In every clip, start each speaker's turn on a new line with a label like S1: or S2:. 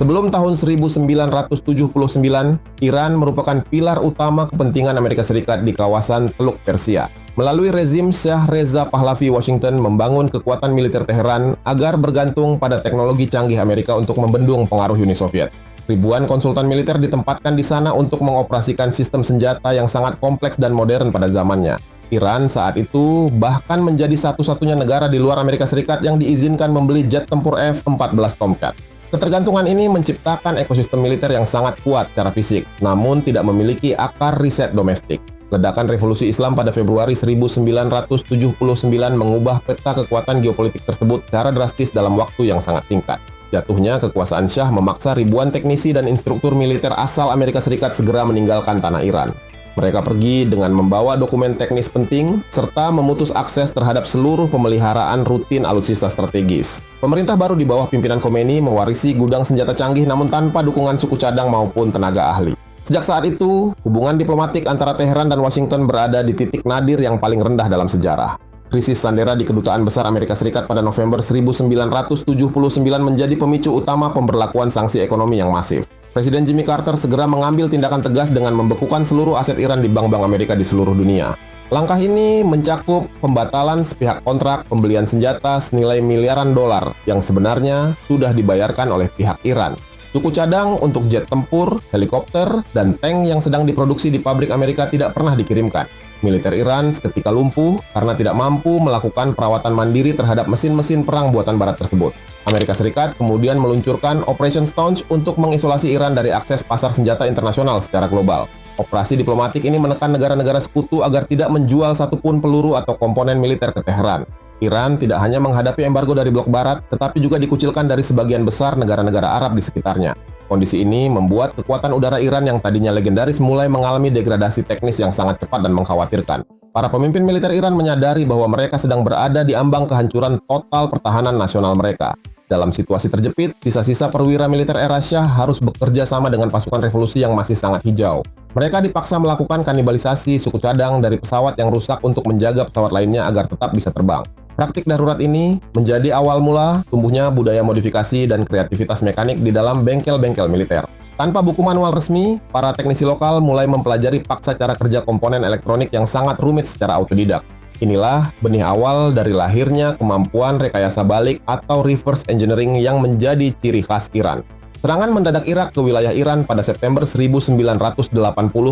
S1: Sebelum tahun 1979, Iran merupakan pilar utama kepentingan Amerika Serikat di kawasan Teluk Persia. Melalui rezim Shah Reza Pahlavi Washington membangun kekuatan militer Teheran agar bergantung pada teknologi canggih Amerika untuk membendung pengaruh Uni Soviet. Ribuan konsultan militer ditempatkan di sana untuk mengoperasikan sistem senjata yang sangat kompleks dan modern pada zamannya. Iran saat itu bahkan menjadi satu-satunya negara di luar Amerika Serikat yang diizinkan membeli jet tempur F-14 Tomcat. Ketergantungan ini menciptakan ekosistem militer yang sangat kuat secara fisik, namun tidak memiliki akar riset domestik. Ledakan revolusi Islam pada Februari 1979 mengubah peta kekuatan geopolitik tersebut secara drastis dalam waktu yang sangat singkat. Jatuhnya kekuasaan Shah memaksa ribuan teknisi dan instruktur militer asal Amerika Serikat segera meninggalkan tanah Iran. Mereka pergi dengan membawa dokumen teknis penting, serta memutus akses terhadap seluruh pemeliharaan rutin alutsista strategis. Pemerintah baru di bawah pimpinan Khomeini mewarisi gudang senjata canggih namun tanpa dukungan suku cadang maupun tenaga ahli. Sejak saat itu, hubungan diplomatik antara Teheran dan Washington berada di titik nadir yang paling rendah dalam sejarah. Krisis sandera di Kedutaan Besar Amerika Serikat pada November 1979 menjadi pemicu utama pemberlakuan sanksi ekonomi yang masif. Presiden Jimmy Carter segera mengambil tindakan tegas dengan membekukan seluruh aset Iran di bank-bank Amerika di seluruh dunia. Langkah ini mencakup pembatalan sepihak kontrak pembelian senjata senilai miliaran dolar yang sebenarnya sudah dibayarkan oleh pihak Iran. Suku cadang untuk jet tempur, helikopter, dan tank yang sedang diproduksi di pabrik Amerika tidak pernah dikirimkan. Militer Iran seketika lumpuh karena tidak mampu melakukan perawatan mandiri terhadap mesin-mesin perang buatan Barat tersebut. Amerika Serikat kemudian meluncurkan Operation Staunch untuk mengisolasi Iran dari akses pasar senjata internasional secara global. Operasi diplomatik ini menekan negara-negara sekutu agar tidak menjual satupun peluru atau komponen militer ke Teheran. Iran tidak hanya menghadapi embargo dari blok Barat, tetapi juga dikucilkan dari sebagian besar negara-negara Arab di sekitarnya. Kondisi ini membuat kekuatan udara Iran yang tadinya legendaris mulai mengalami degradasi teknis yang sangat cepat dan mengkhawatirkan. Para pemimpin militer Iran menyadari bahwa mereka sedang berada di ambang kehancuran total pertahanan nasional mereka. Dalam situasi terjepit, sisa-sisa perwira militer era Shah harus bekerja sama dengan pasukan revolusi yang masih sangat hijau. Mereka dipaksa melakukan kanibalisasi suku cadang dari pesawat yang rusak untuk menjaga pesawat lainnya agar tetap bisa terbang. Praktik darurat ini menjadi awal mula tumbuhnya budaya modifikasi dan kreativitas mekanik di dalam bengkel-bengkel militer. Tanpa buku manual resmi, para teknisi lokal mulai mempelajari paksa cara kerja komponen elektronik yang sangat rumit secara autodidak. Inilah benih awal dari lahirnya kemampuan rekayasa balik atau reverse engineering yang menjadi ciri khas Iran. Serangan mendadak Irak ke wilayah Iran pada September 1980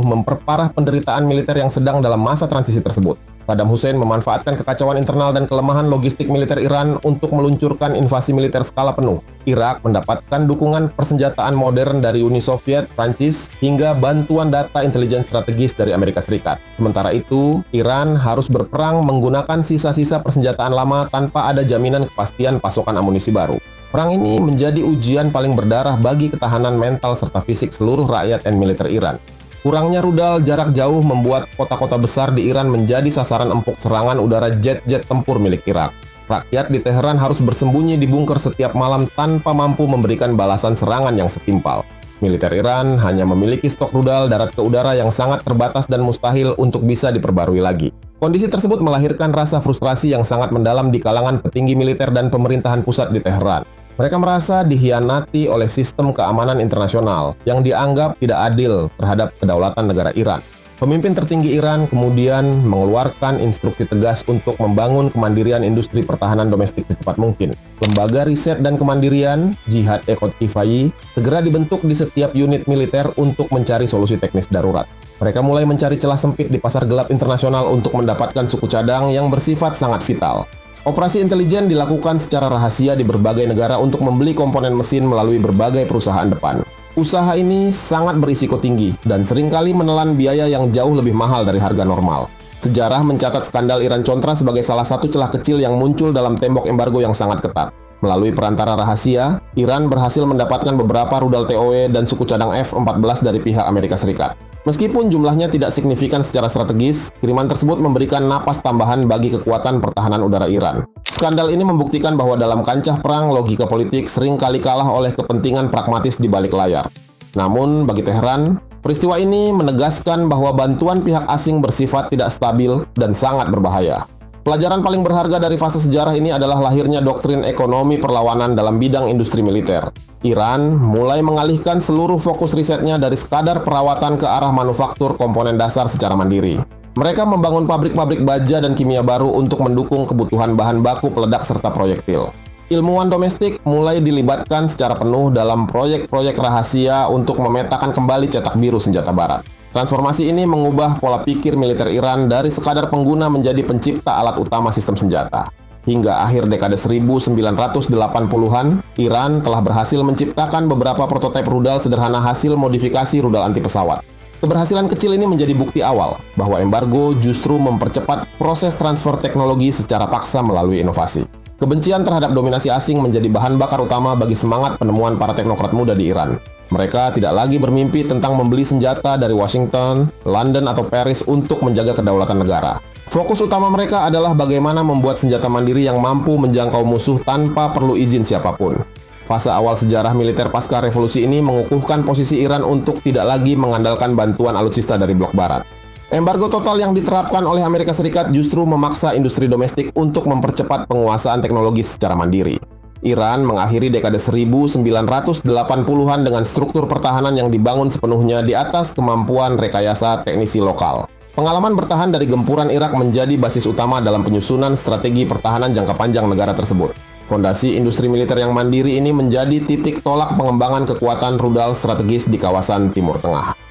S1: memperparah penderitaan militer yang sedang dalam masa transisi tersebut. Saddam Hussein memanfaatkan kekacauan internal dan kelemahan logistik militer Iran untuk meluncurkan invasi militer skala penuh. Irak mendapatkan dukungan persenjataan modern dari Uni Soviet, Prancis, hingga bantuan data intelijen strategis dari Amerika Serikat. Sementara itu, Iran harus berperang menggunakan sisa-sisa persenjataan lama tanpa ada jaminan kepastian pasokan amunisi baru. Perang ini menjadi ujian paling berdarah bagi ketahanan mental serta fisik seluruh rakyat dan militer Iran. Kurangnya rudal jarak jauh membuat kota-kota besar di Iran menjadi sasaran empuk serangan udara jet-jet tempur milik Irak. Rakyat di Teheran harus bersembunyi di bunker setiap malam tanpa mampu memberikan balasan serangan yang setimpal. Militer Iran hanya memiliki stok rudal darat ke udara yang sangat terbatas dan mustahil untuk bisa diperbarui lagi. Kondisi tersebut melahirkan rasa frustrasi yang sangat mendalam di kalangan petinggi militer dan pemerintahan pusat di Teheran. Mereka merasa dihianati oleh sistem keamanan internasional yang dianggap tidak adil terhadap kedaulatan negara Iran. Pemimpin tertinggi Iran kemudian mengeluarkan instruksi tegas untuk membangun kemandirian industri pertahanan domestik secepat mungkin. Lembaga riset dan kemandirian, Jihad Ekot-Kifai, segera dibentuk di setiap unit militer untuk mencari solusi teknis darurat. Mereka mulai mencari celah sempit di pasar gelap internasional untuk mendapatkan suku cadang yang bersifat sangat vital. Operasi intelijen dilakukan secara rahasia di berbagai negara untuk membeli komponen mesin melalui berbagai perusahaan depan. Usaha ini sangat berisiko tinggi dan seringkali menelan biaya yang jauh lebih mahal dari harga normal. Sejarah mencatat skandal Iran Contra sebagai salah satu celah kecil yang muncul dalam tembok embargo yang sangat ketat. Melalui perantara rahasia, Iran berhasil mendapatkan beberapa rudal TOW dan suku cadang F-14 dari pihak Amerika Serikat. Meskipun jumlahnya tidak signifikan secara strategis, kiriman tersebut memberikan napas tambahan bagi kekuatan pertahanan udara Iran. Skandal ini membuktikan bahwa dalam kancah perang, logika politik sering kali kalah oleh kepentingan pragmatis di balik layar. Namun, bagi Teheran, peristiwa ini menegaskan bahwa bantuan pihak asing bersifat tidak stabil dan sangat berbahaya. Pelajaran paling berharga dari fase sejarah ini adalah lahirnya doktrin ekonomi perlawanan dalam bidang industri militer. Iran mulai mengalihkan seluruh fokus risetnya dari sekadar perawatan ke arah manufaktur komponen dasar secara mandiri. Mereka membangun pabrik-pabrik baja dan kimia baru untuk mendukung kebutuhan bahan baku peledak serta proyektil. Ilmuwan domestik mulai dilibatkan secara penuh dalam proyek-proyek rahasia untuk memetakan kembali cetak biru senjata barat. Transformasi ini mengubah pola pikir militer Iran dari sekadar pengguna menjadi pencipta alat utama sistem senjata. Hingga akhir dekade 1980-an, Iran telah berhasil menciptakan beberapa prototipe rudal sederhana hasil modifikasi rudal anti pesawat. Keberhasilan kecil ini menjadi bukti awal bahwa embargo justru mempercepat proses transfer teknologi secara paksa melalui inovasi. Kebencian terhadap dominasi asing menjadi bahan bakar utama bagi semangat penemuan para teknokrat muda di Iran. Mereka tidak lagi bermimpi tentang membeli senjata dari Washington, London, atau Paris untuk menjaga kedaulatan negara. Fokus utama mereka adalah bagaimana membuat senjata mandiri yang mampu menjangkau musuh tanpa perlu izin siapapun. Fase awal sejarah militer pasca revolusi ini mengukuhkan posisi Iran untuk tidak lagi mengandalkan bantuan alutsista dari blok barat. Embargo total yang diterapkan oleh Amerika Serikat justru memaksa industri domestik untuk mempercepat penguasaan teknologi secara mandiri. Iran mengakhiri dekade 1980-an dengan struktur pertahanan yang dibangun sepenuhnya di atas kemampuan rekayasa teknisi lokal. Pengalaman bertahan dari gempuran Irak menjadi basis utama dalam penyusunan strategi pertahanan jangka panjang negara tersebut. Fondasi industri militer yang mandiri ini menjadi titik tolak pengembangan kekuatan rudal strategis di kawasan Timur Tengah.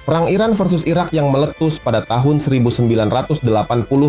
S1: Perang Iran versus Irak yang meletus pada tahun 1980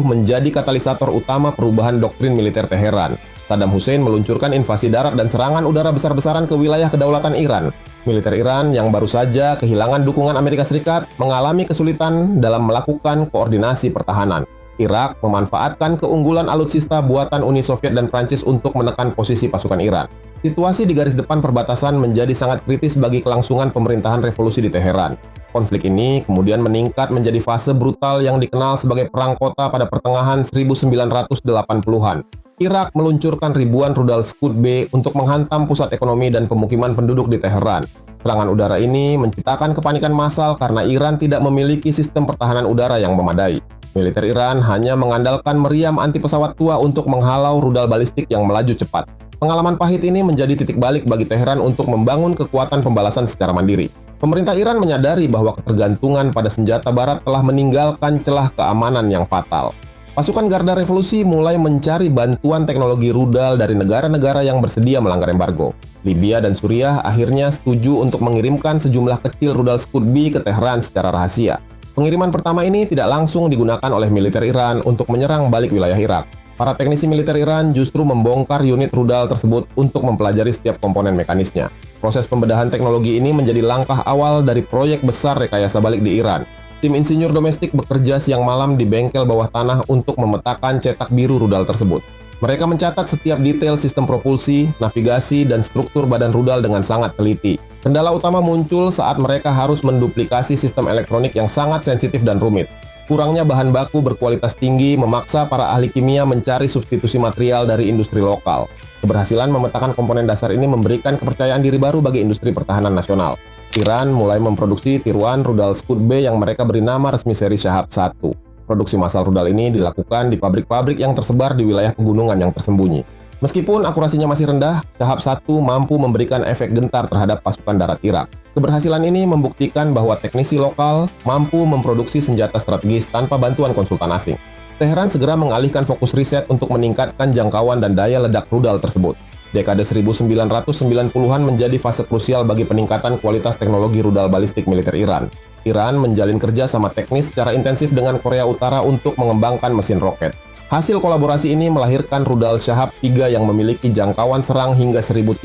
S1: menjadi katalisator utama perubahan doktrin militer Teheran. Saddam Hussein meluncurkan invasi darat dan serangan udara besar-besaran ke wilayah kedaulatan Iran. Militer Iran yang baru saja kehilangan dukungan Amerika Serikat mengalami kesulitan dalam melakukan koordinasi pertahanan. Irak memanfaatkan keunggulan alutsista buatan Uni Soviet dan Prancis untuk menekan posisi pasukan Iran. Situasi di garis depan perbatasan menjadi sangat kritis bagi kelangsungan pemerintahan revolusi di Teheran. Konflik ini kemudian meningkat menjadi fase brutal yang dikenal sebagai Perang Kota pada pertengahan 1980-an. Irak meluncurkan ribuan rudal Scud B untuk menghantam pusat ekonomi dan pemukiman penduduk di Teheran. Serangan udara ini menciptakan kepanikan massal karena Iran tidak memiliki sistem pertahanan udara yang memadai. Militer Iran hanya mengandalkan meriam anti pesawat tua untuk menghalau rudal balistik yang melaju cepat. Pengalaman pahit ini menjadi titik balik bagi Teheran untuk membangun kekuatan pembalasan secara mandiri. Pemerintah Iran menyadari bahwa ketergantungan pada senjata barat telah meninggalkan celah keamanan yang fatal. Pasukan Garda Revolusi mulai mencari bantuan teknologi rudal dari negara-negara yang bersedia melanggar embargo. Libya dan Suriah akhirnya setuju untuk mengirimkan sejumlah kecil rudal Scud B ke Teheran secara rahasia. Pengiriman pertama ini tidak langsung digunakan oleh militer Iran untuk menyerang balik wilayah Irak. Para teknisi militer Iran justru membongkar unit rudal tersebut untuk mempelajari setiap komponen mekanisnya. Proses pembedahan teknologi ini menjadi langkah awal dari proyek besar rekayasa balik di Iran. Tim insinyur domestik bekerja siang malam di bengkel bawah tanah untuk memetakan cetak biru rudal tersebut. Mereka mencatat setiap detail sistem propulsi, navigasi, dan struktur badan rudal dengan sangat teliti. Kendala utama muncul saat mereka harus menduplikasi sistem elektronik yang sangat sensitif dan rumit. Kurangnya bahan baku berkualitas tinggi memaksa para ahli kimia mencari substitusi material dari industri lokal. Keberhasilan memetakan komponen dasar ini memberikan kepercayaan diri baru bagi industri pertahanan nasional. Iran mulai memproduksi tiruan rudal Scud B yang mereka beri nama resmi seri Shahab 1. Produksi massal rudal ini dilakukan di pabrik-pabrik yang tersebar di wilayah pegunungan yang tersembunyi. Meskipun akurasinya masih rendah, Shahab 1 mampu memberikan efek gentar terhadap pasukan darat Irak. Keberhasilan ini membuktikan bahwa teknisi lokal mampu memproduksi senjata strategis tanpa bantuan konsultan asing. Teheran segera mengalihkan fokus riset untuk meningkatkan jangkauan dan daya ledak rudal tersebut. Dekade 1990-an menjadi fase krusial bagi peningkatan kualitas teknologi rudal balistik militer Iran. Iran menjalin kerja sama teknis secara intensif dengan Korea Utara untuk mengembangkan mesin roket. Hasil kolaborasi ini melahirkan rudal Shahab 3 yang memiliki jangkauan serang hingga 1.300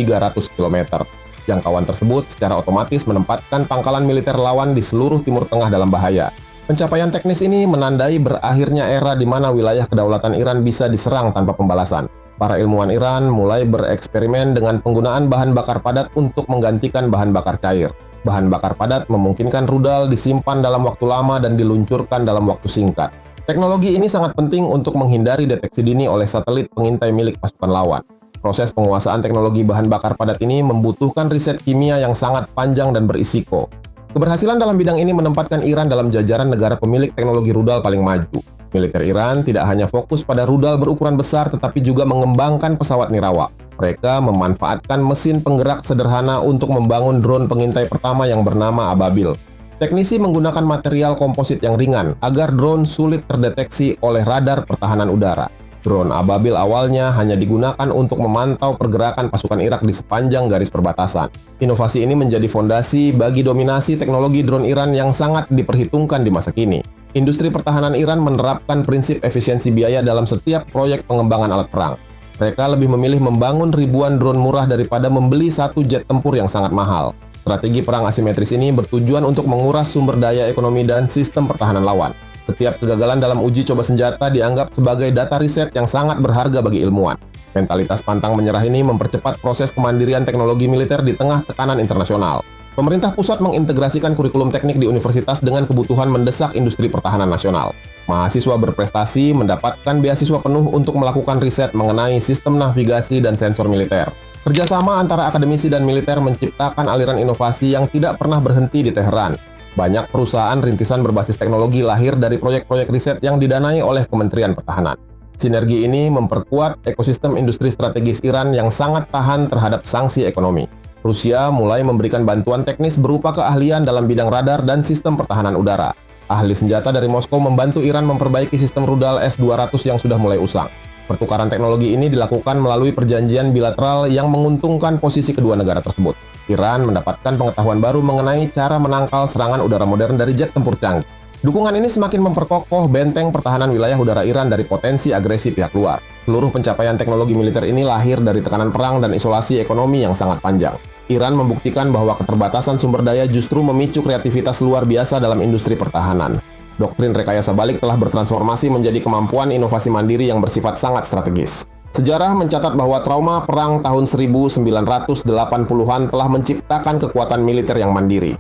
S1: km. Jangkauan tersebut secara otomatis menempatkan pangkalan militer lawan di seluruh Timur Tengah dalam bahaya. Pencapaian teknis ini menandai berakhirnya era di mana wilayah kedaulatan Iran bisa diserang tanpa pembalasan. Para ilmuwan Iran mulai bereksperimen dengan penggunaan bahan bakar padat untuk menggantikan bahan bakar cair. Bahan bakar padat memungkinkan rudal disimpan dalam waktu lama dan diluncurkan dalam waktu singkat. Teknologi ini sangat penting untuk menghindari deteksi dini oleh satelit pengintai milik pasukan lawan. Proses penguasaan teknologi bahan bakar padat ini membutuhkan riset kimia yang sangat panjang dan berisiko. Keberhasilan dalam bidang ini menempatkan Iran dalam jajaran negara pemilik teknologi rudal paling maju. Militer Iran tidak hanya fokus pada rudal berukuran besar tetapi juga mengembangkan pesawat nirawak. Mereka memanfaatkan mesin penggerak sederhana untuk membangun drone pengintai pertama yang bernama Ababil. Teknisi menggunakan material komposit yang ringan agar drone sulit terdeteksi oleh radar pertahanan udara. Drone Ababil awalnya hanya digunakan untuk memantau pergerakan pasukan Irak di sepanjang garis perbatasan. Inovasi ini menjadi fondasi bagi dominasi teknologi drone Iran yang sangat diperhitungkan di masa kini. Industri pertahanan Iran menerapkan prinsip efisiensi biaya dalam setiap proyek pengembangan alat perang. Mereka lebih memilih membangun ribuan drone murah daripada membeli satu jet tempur yang sangat mahal. Strategi perang asimetris ini bertujuan untuk menguras sumber daya ekonomi dan sistem pertahanan lawan. Setiap kegagalan dalam uji coba senjata dianggap sebagai data riset yang sangat berharga bagi ilmuwan. Mentalitas pantang menyerah ini mempercepat proses kemandirian teknologi militer di tengah tekanan internasional. Pemerintah pusat mengintegrasikan kurikulum teknik di universitas dengan kebutuhan mendesak industri pertahanan nasional. Mahasiswa berprestasi mendapatkan beasiswa penuh untuk melakukan riset mengenai sistem navigasi dan sensor militer. Kerjasama antara akademisi dan militer menciptakan aliran inovasi yang tidak pernah berhenti di Teheran. Banyak perusahaan rintisan berbasis teknologi lahir dari proyek-proyek riset yang didanai oleh Kementerian Pertahanan. Sinergi ini memperkuat ekosistem industri strategis Iran yang sangat tahan terhadap sanksi ekonomi. Rusia mulai memberikan bantuan teknis berupa keahlian dalam bidang radar dan sistem pertahanan udara. Ahli senjata dari Moskow membantu Iran memperbaiki sistem rudal S-200 yang sudah mulai usang. Pertukaran teknologi ini dilakukan melalui perjanjian bilateral yang menguntungkan posisi kedua negara tersebut. Iran mendapatkan pengetahuan baru mengenai cara menangkal serangan udara modern dari jet tempur canggih. Dukungan ini semakin memperkokoh benteng pertahanan wilayah udara Iran dari potensi agresi pihak luar. Seluruh pencapaian teknologi militer ini lahir dari tekanan perang dan isolasi ekonomi yang sangat panjang. Iran membuktikan bahwa keterbatasan sumber daya justru memicu kreativitas luar biasa dalam industri pertahanan. Doktrin rekayasa balik telah bertransformasi menjadi kemampuan inovasi mandiri yang bersifat sangat strategis. Sejarah mencatat bahwa trauma perang tahun 1980-an telah menciptakan kekuatan militer yang mandiri.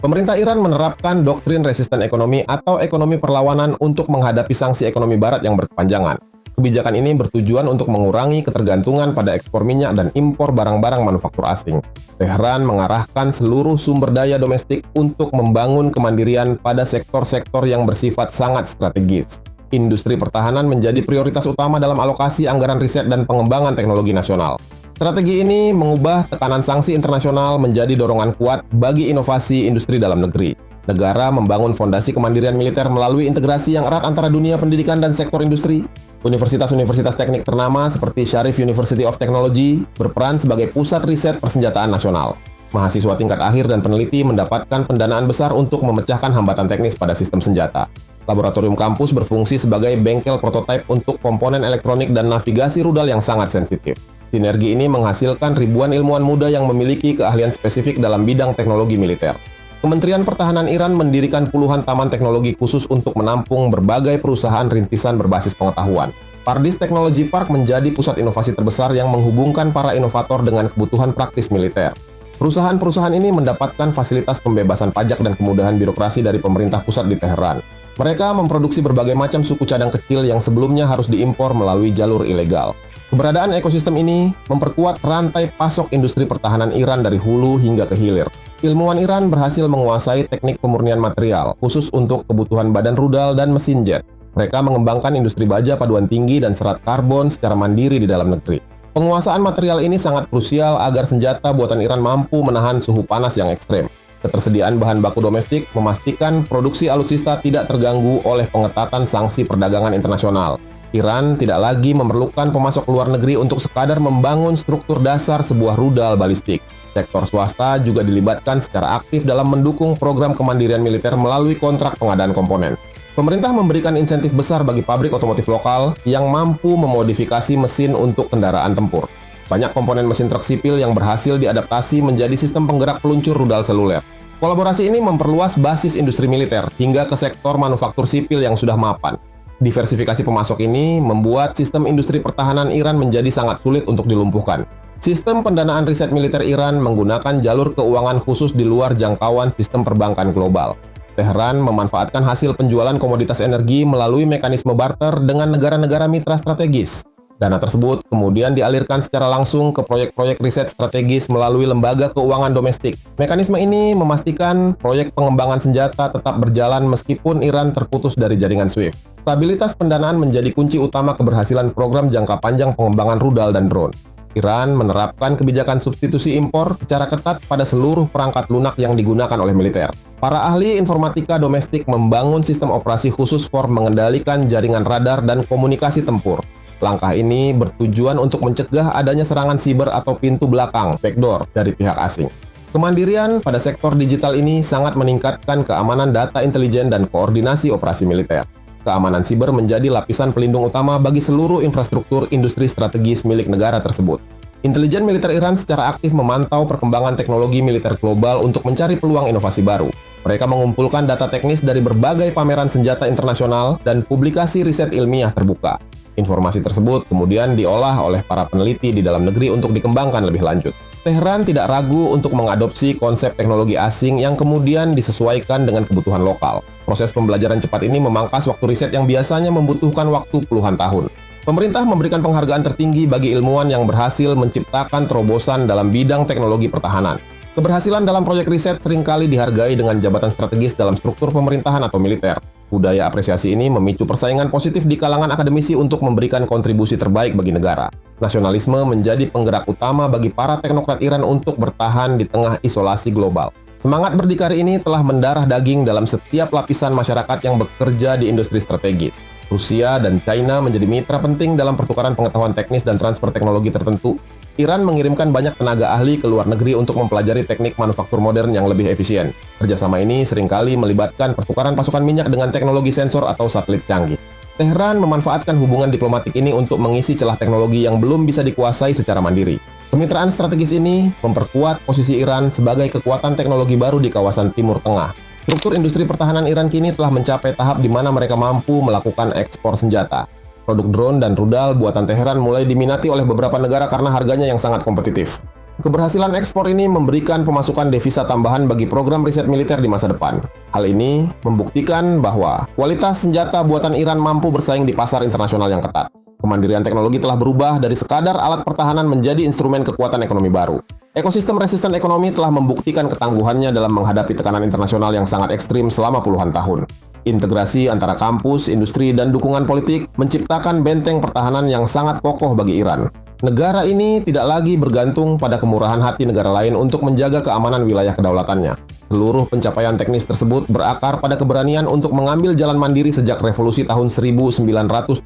S1: Pemerintah Iran menerapkan doktrin resisten ekonomi atau ekonomi perlawanan untuk menghadapi sanksi ekonomi barat yang berkepanjangan. Kebijakan ini bertujuan untuk mengurangi ketergantungan pada ekspor minyak dan impor barang-barang manufaktur asing. Teheran mengarahkan seluruh sumber daya domestik untuk membangun kemandirian pada sektor-sektor yang bersifat sangat strategis. Industri pertahanan menjadi prioritas utama dalam alokasi anggaran riset dan pengembangan teknologi nasional. Strategi ini mengubah tekanan sanksi internasional menjadi dorongan kuat bagi inovasi industri dalam negeri. Negara membangun fondasi kemandirian militer melalui integrasi yang erat antara dunia pendidikan dan sektor industri. Universitas-universitas teknik ternama seperti Sharif University of Technology berperan sebagai pusat riset persenjataan nasional. Mahasiswa tingkat akhir dan peneliti mendapatkan pendanaan besar untuk memecahkan hambatan teknis pada sistem senjata. Laboratorium kampus berfungsi sebagai bengkel prototipe untuk komponen elektronik dan navigasi rudal yang sangat sensitif. Sinergi ini menghasilkan ribuan ilmuwan muda yang memiliki keahlian spesifik dalam bidang teknologi militer. Kementerian Pertahanan Iran mendirikan puluhan taman teknologi khusus untuk menampung berbagai perusahaan rintisan berbasis pengetahuan. Pardis Technology Park menjadi pusat inovasi terbesar yang menghubungkan para inovator dengan kebutuhan praktis militer. Perusahaan-perusahaan ini mendapatkan fasilitas pembebasan pajak dan kemudahan birokrasi dari pemerintah pusat di Teheran. Mereka memproduksi berbagai macam suku cadang kecil yang sebelumnya harus diimpor melalui jalur ilegal. Keberadaan ekosistem ini memperkuat rantai pasok industri pertahanan Iran dari hulu hingga ke hilir. Ilmuwan Iran berhasil menguasai teknik pemurnian material, khusus untuk kebutuhan badan rudal dan mesin jet. Mereka mengembangkan industri baja paduan tinggi dan serat karbon secara mandiri di dalam negeri. Penguasaan material ini sangat krusial agar senjata buatan Iran mampu menahan suhu panas yang ekstrem. Ketersediaan bahan baku domestik memastikan produksi alutsista tidak terganggu oleh pengetatan sanksi perdagangan internasional. Iran tidak lagi memerlukan pemasok luar negeri untuk sekadar membangun struktur dasar sebuah rudal balistik. Sektor swasta juga dilibatkan secara aktif dalam mendukung program kemandirian militer melalui kontrak pengadaan komponen. Pemerintah memberikan insentif besar bagi pabrik otomotif lokal yang mampu memodifikasi mesin untuk kendaraan tempur. Banyak komponen mesin truk sipil yang berhasil diadaptasi menjadi sistem penggerak peluncur rudal seluler. Kolaborasi ini memperluas basis industri militer hingga ke sektor manufaktur sipil yang sudah mapan. Diversifikasi pemasok ini membuat sistem industri pertahanan Iran menjadi sangat sulit untuk dilumpuhkan. Sistem pendanaan riset militer Iran menggunakan jalur keuangan khusus di luar jangkauan sistem perbankan global. Teheran memanfaatkan hasil penjualan komoditas energi melalui mekanisme barter dengan negara-negara mitra strategis. Dana tersebut kemudian dialirkan secara langsung ke proyek-proyek riset strategis melalui lembaga keuangan domestik. Mekanisme ini memastikan proyek pengembangan senjata tetap berjalan meskipun Iran terputus dari jaringan SWIFT. Stabilitas pendanaan menjadi kunci utama keberhasilan program jangka panjang pengembangan rudal dan drone. Iran menerapkan kebijakan substitusi impor secara ketat pada seluruh perangkat lunak yang digunakan oleh militer. Para ahli informatika domestik membangun sistem operasi khusus for mengendalikan jaringan radar dan komunikasi tempur. Langkah ini bertujuan untuk mencegah adanya serangan siber atau pintu belakang (backdoor) dari pihak asing. Kemandirian pada sektor digital ini sangat meningkatkan keamanan data intelijen dan koordinasi operasi militer. Keamanan siber menjadi lapisan pelindung utama bagi seluruh infrastruktur industri strategis milik negara tersebut. Intelijen militer Iran secara aktif memantau perkembangan teknologi militer global untuk mencari peluang inovasi baru. Mereka mengumpulkan data teknis dari berbagai pameran senjata internasional dan publikasi riset ilmiah terbuka. Informasi tersebut kemudian diolah oleh para peneliti di dalam negeri untuk dikembangkan lebih lanjut. Teheran tidak ragu untuk mengadopsi konsep teknologi asing yang kemudian disesuaikan dengan kebutuhan lokal. Proses pembelajaran cepat ini memangkas waktu riset yang biasanya membutuhkan waktu puluhan tahun. Pemerintah memberikan penghargaan tertinggi bagi ilmuwan yang berhasil menciptakan terobosan dalam bidang teknologi pertahanan. Keberhasilan dalam proyek riset seringkali dihargai dengan jabatan strategis dalam struktur pemerintahan atau militer. Budaya apresiasi ini memicu persaingan positif di kalangan akademisi untuk memberikan kontribusi terbaik bagi negara. Nasionalisme menjadi penggerak utama bagi para teknokrat Iran untuk bertahan di tengah isolasi global. Semangat berdikari ini telah mendarah daging dalam setiap lapisan masyarakat yang bekerja di industri strategis. Rusia dan China menjadi mitra penting dalam pertukaran pengetahuan teknis dan transfer teknologi tertentu. Iran mengirimkan banyak tenaga ahli ke luar negeri untuk mempelajari teknik manufaktur modern yang lebih efisien. Kerjasama ini seringkali melibatkan pertukaran pasukan minyak dengan teknologi sensor atau satelit canggih. Teheran memanfaatkan hubungan diplomatik ini untuk mengisi celah teknologi yang belum bisa dikuasai secara mandiri. Kemitraan strategis ini memperkuat posisi Iran sebagai kekuatan teknologi baru di kawasan Timur Tengah. Struktur industri pertahanan Iran kini telah mencapai tahap di mana mereka mampu melakukan ekspor senjata. Produk drone dan rudal buatan Teheran mulai diminati oleh beberapa negara karena harganya yang sangat kompetitif. Keberhasilan ekspor ini memberikan pemasukan devisa tambahan bagi program riset militer di masa depan. Hal ini membuktikan bahwa kualitas senjata buatan Iran mampu bersaing di pasar internasional yang ketat. Kemandirian teknologi telah berubah dari sekadar alat pertahanan menjadi instrumen kekuatan ekonomi baru. Ekosistem resisten ekonomi telah membuktikan ketangguhannya dalam menghadapi tekanan internasional yang sangat ekstrim selama puluhan tahun. Integrasi antara kampus, industri, dan dukungan politik menciptakan benteng pertahanan yang sangat kokoh bagi Iran. Negara ini tidak lagi bergantung pada kemurahan hati negara lain untuk menjaga keamanan wilayah kedaulatannya. Seluruh pencapaian teknis tersebut berakar pada keberanian untuk mengambil jalan mandiri sejak revolusi tahun 1979.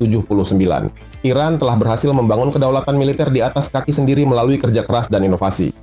S1: Iran telah berhasil membangun kedaulatan militer di atas kaki sendiri melalui kerja keras dan inovasi.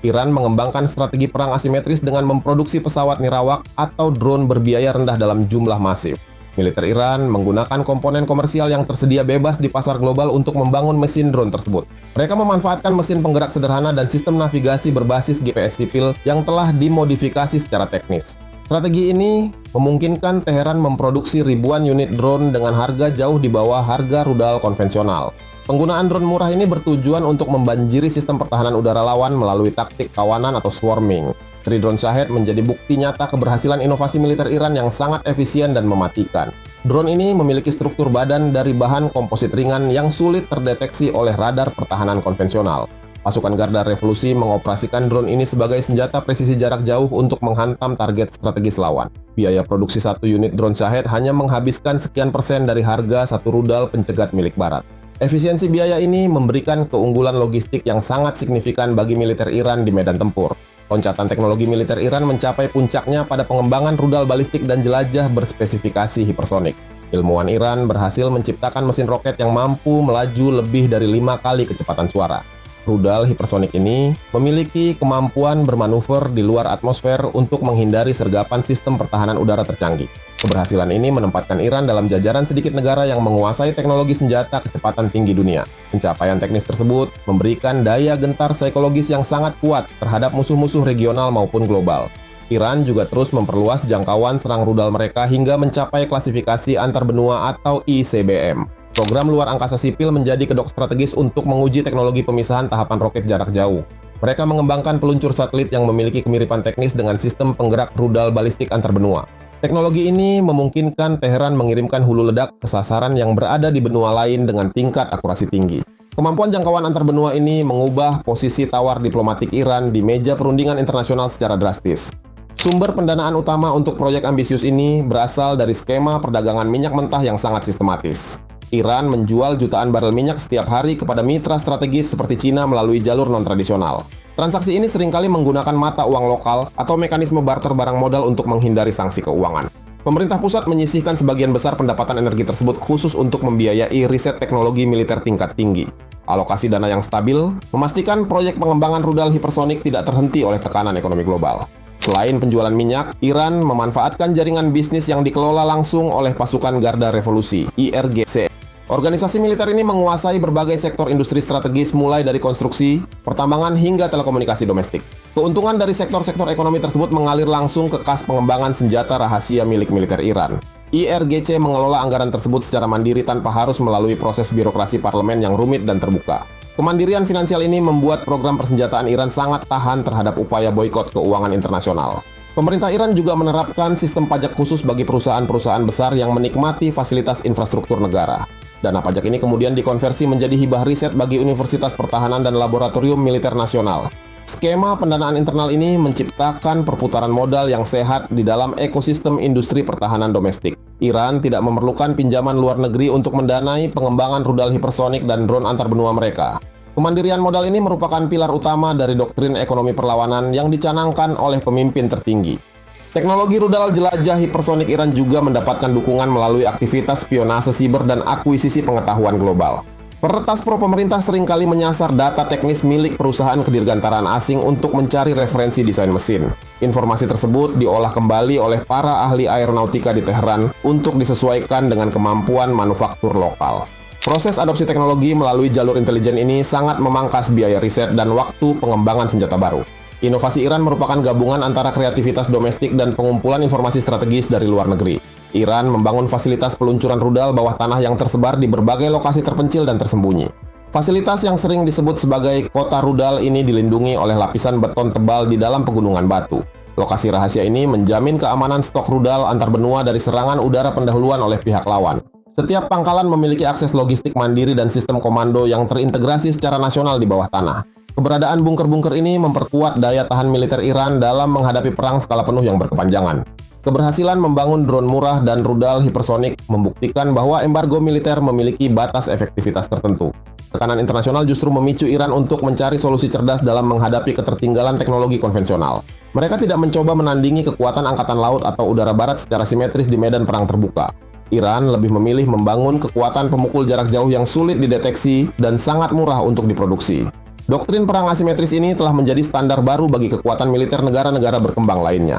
S1: Iran mengembangkan strategi perang asimetris dengan memproduksi pesawat nirawak atau drone berbiaya rendah dalam jumlah masif. Militer Iran menggunakan komponen komersial yang tersedia bebas di pasar global untuk membangun mesin drone tersebut. Mereka memanfaatkan mesin penggerak sederhana dan sistem navigasi berbasis GPS sipil yang telah dimodifikasi secara teknis. Strategi ini memungkinkan Teheran memproduksi ribuan unit drone dengan harga jauh di bawah harga rudal konvensional. Penggunaan drone murah ini bertujuan untuk membanjiri sistem pertahanan udara lawan melalui taktik kawanan atau swarming. Seri drone Shahed menjadi bukti nyata keberhasilan inovasi militer Iran yang sangat efisien dan mematikan. Drone ini memiliki struktur badan dari bahan komposit ringan yang sulit terdeteksi oleh radar pertahanan konvensional. Pasukan Garda Revolusi mengoperasikan drone ini sebagai senjata presisi jarak jauh untuk menghantam target strategis lawan. Biaya produksi satu unit drone Shahed hanya menghabiskan sekian persen dari harga satu rudal pencegat milik Barat. Efisiensi biaya ini memberikan keunggulan logistik yang sangat signifikan bagi militer Iran di medan tempur. Loncatan teknologi militer Iran mencapai puncaknya pada pengembangan rudal balistik dan jelajah berspesifikasi hipersonik. Ilmuwan Iran berhasil menciptakan mesin roket yang mampu melaju lebih dari 5 kali kecepatan suara. Rudal hipersonik ini memiliki kemampuan bermanuver di luar atmosfer untuk menghindari sergapan sistem pertahanan udara tercanggih. Keberhasilan ini menempatkan Iran dalam jajaran sedikit negara yang menguasai teknologi senjata kecepatan tinggi dunia. Pencapaian teknis tersebut memberikan daya gentar psikologis yang sangat kuat terhadap musuh-musuh regional maupun global. Iran juga terus memperluas jangkauan serang rudal mereka hingga mencapai klasifikasi antarbenua atau ICBM. Program luar angkasa sipil menjadi kedok strategis untuk menguji teknologi pemisahan tahapan roket jarak jauh. Mereka mengembangkan peluncur satelit yang memiliki kemiripan teknis dengan sistem penggerak rudal balistik antarbenua. Teknologi ini memungkinkan Teheran mengirimkan hulu ledak ke sasaran yang berada di benua lain dengan tingkat akurasi tinggi. Kemampuan jangkauan antar benua ini mengubah posisi tawar diplomatik Iran di meja perundingan internasional secara drastis. Sumber pendanaan utama untuk proyek ambisius ini berasal dari skema perdagangan minyak mentah yang sangat sistematis. Iran menjual jutaan barel minyak setiap hari kepada mitra strategis seperti Cina melalui jalur non-tradisional. Transaksi ini seringkali menggunakan mata uang lokal atau mekanisme barter barang modal untuk menghindari sanksi keuangan. Pemerintah pusat menyisihkan sebagian besar pendapatan energi tersebut khusus untuk membiayai riset teknologi militer tingkat tinggi. Alokasi dana yang stabil memastikan proyek pengembangan rudal hipersonik tidak terhenti oleh tekanan ekonomi global. Selain penjualan minyak, Iran memanfaatkan jaringan bisnis yang dikelola langsung oleh pasukan Garda Revolusi, IRGC. Organisasi militer ini menguasai berbagai sektor industri strategis mulai dari konstruksi, pertambangan hingga telekomunikasi domestik. Keuntungan dari sektor-sektor ekonomi tersebut mengalir langsung ke kas pengembangan senjata rahasia milik militer Iran. IRGC mengelola anggaran tersebut secara mandiri tanpa harus melalui proses birokrasi parlemen yang rumit dan terbuka. Kemandirian finansial ini membuat program persenjataan Iran sangat tahan terhadap upaya boikot keuangan internasional. Pemerintah Iran juga menerapkan sistem pajak khusus bagi perusahaan-perusahaan besar yang menikmati fasilitas infrastruktur negara. Dana pajak ini kemudian dikonversi menjadi hibah riset bagi Universitas Pertahanan dan Laboratorium Militer Nasional. Skema pendanaan internal ini menciptakan perputaran modal yang sehat di dalam ekosistem industri pertahanan domestik. Iran tidak memerlukan pinjaman luar negeri untuk mendanai pengembangan rudal hipersonik dan drone antar benua mereka. Kemandirian modal ini merupakan pilar utama dari doktrin ekonomi perlawanan yang dicanangkan oleh pemimpin tertinggi. Teknologi rudal jelajah hipersonik Iran juga mendapatkan dukungan melalui aktivitas spionase siber dan akuisisi pengetahuan global. Peretas pro-pemerintah seringkali menyasar data teknis milik perusahaan kedirgantaraan asing untuk mencari referensi desain mesin. Informasi tersebut diolah kembali oleh para ahli aeronautika di Teheran untuk disesuaikan dengan kemampuan manufaktur lokal. Proses adopsi teknologi melalui jalur intelijen ini sangat memangkas biaya riset dan waktu pengembangan senjata baru. Inovasi Iran merupakan gabungan antara kreativitas domestik dan pengumpulan informasi strategis dari luar negeri. Iran membangun fasilitas peluncuran rudal bawah tanah yang tersebar di berbagai lokasi terpencil dan tersembunyi. Fasilitas yang sering disebut sebagai kota rudal ini dilindungi oleh lapisan beton tebal di dalam pegunungan batu. Lokasi rahasia ini menjamin keamanan stok rudal antar benua dari serangan udara pendahuluan oleh pihak lawan. Setiap pangkalan memiliki akses logistik mandiri dan sistem komando yang terintegrasi secara nasional di bawah tanah. Keberadaan bunker-bunker ini memperkuat daya tahan militer Iran dalam menghadapi perang skala penuh yang berkepanjangan. Keberhasilan membangun drone murah dan rudal hipersonik membuktikan bahwa embargo militer memiliki batas efektivitas tertentu. Tekanan internasional justru memicu Iran untuk mencari solusi cerdas dalam menghadapi ketertinggalan teknologi konvensional. Mereka tidak mencoba menandingi kekuatan angkatan laut atau udara barat secara simetris di medan perang terbuka. Iran lebih memilih membangun kekuatan pemukul jarak jauh yang sulit dideteksi dan sangat murah untuk diproduksi. Doktrin perang asimetris ini telah menjadi standar baru bagi kekuatan militer negara-negara berkembang lainnya.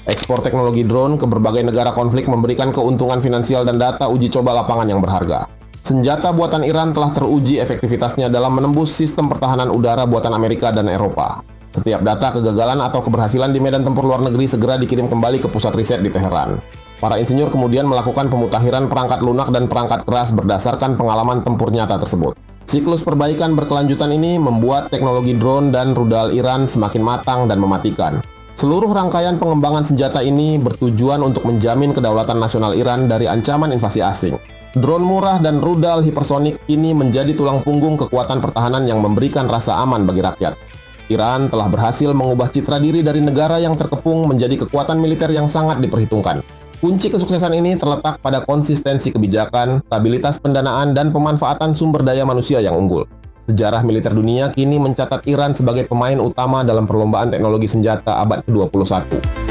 S1: Ekspor teknologi drone ke berbagai negara konflik memberikan keuntungan finansial dan data uji coba lapangan yang berharga. Senjata buatan Iran telah teruji efektivitasnya dalam menembus sistem pertahanan udara buatan Amerika dan Eropa. Setiap data kegagalan atau keberhasilan di medan tempur luar negeri segera dikirim kembali ke pusat riset di Teheran. Para insinyur kemudian melakukan pemutakhiran perangkat lunak dan perangkat keras berdasarkan pengalaman tempur nyata tersebut. Siklus perbaikan berkelanjutan ini membuat teknologi drone dan rudal Iran semakin matang dan mematikan. Seluruh rangkaian pengembangan senjata ini bertujuan untuk menjamin kedaulatan nasional Iran dari ancaman invasi asing. Drone murah dan rudal hipersonik ini menjadi tulang punggung kekuatan pertahanan yang memberikan rasa aman bagi rakyat. Iran telah berhasil mengubah citra diri dari negara yang terkepung menjadi kekuatan militer yang sangat diperhitungkan. Kunci kesuksesan ini terletak pada konsistensi kebijakan, stabilitas pendanaan, dan pemanfaatan sumber daya manusia yang unggul. Sejarah militer dunia kini mencatat Iran sebagai pemain utama dalam perlombaan teknologi senjata abad ke-21.